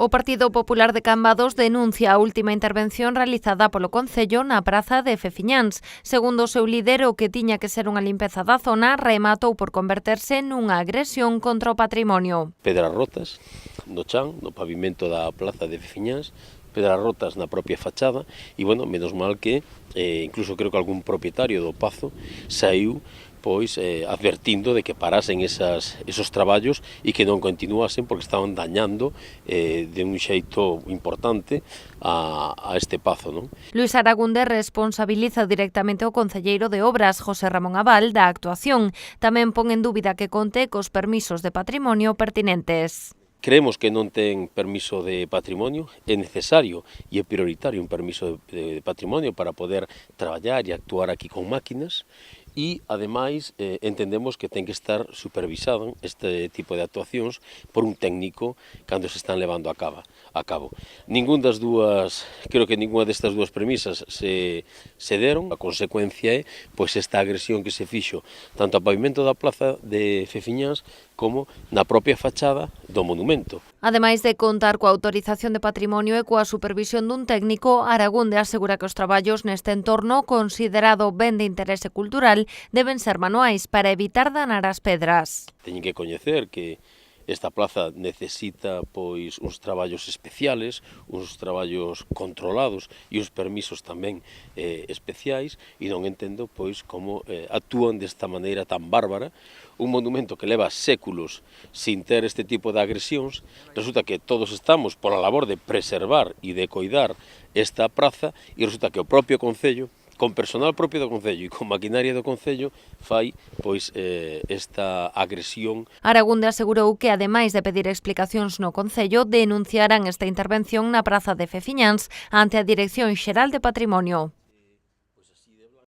O Partido Popular de Cambados denuncia a última intervención realizada polo Concello na praza de Fefiñáns. Segundo o seu líder, o que tiña que ser unha limpeza da zona rematou por converterse nunha agresión contra o patrimonio. Pedras rotas no chan, no pavimento da plaza de Fefiñáns, pedras rotas na propia fachada e, bueno, menos mal que incluso creo que algún propietario do Pazo saiu advertindo de que parasen esos traballos e que non continuasen porque estaban dañando de un xeito importante a este Pazo, non? Luís Aragunde responsabiliza directamente o concelleiro de Obras, José Ramón Abal, da actuación. Tamén pon en dúbida que conte cos permisos de patrimonio pertinentes. Creemos que non ten permiso de patrimonio, é necesario e é prioritario un permiso de patrimonio para poder traballar e actuar aquí con máquinas e, ademais, entendemos que ten que estar supervisado este tipo de actuacións por un técnico cando se están levando a cabo. Creo que ninguna destas dúas premisas se deron. A consecuencia é esta agresión que se fixo tanto ao pavimento da plaza de Fefiñáns como na propia fachada do monumento. Ademais de contar coa autorización de patrimonio e coa supervisión dun técnico, Aragunde asegura que os traballos neste entorno, considerado ben de interese cultural, deben ser manuais para evitar danar as pedras. Teñen que coñecer que esta plaza necesita uns traballos especiales, uns traballos controlados e uns permisos tamén especiais e non entendo como actúan desta maneira tan bárbara. Un monumento que leva séculos sin ter este tipo de agresións, resulta que todos estamos pola labor de preservar e de coidar esta praza e resulta que o propio Concello, con personal propio do Concello e con maquinaria do Concello, fai esta agresión. Aragunde asegurou que, ademais de pedir explicacións no Concello, denunciarán esta intervención na praza de Fefiñáns ante a Dirección Xeral de Patrimonio.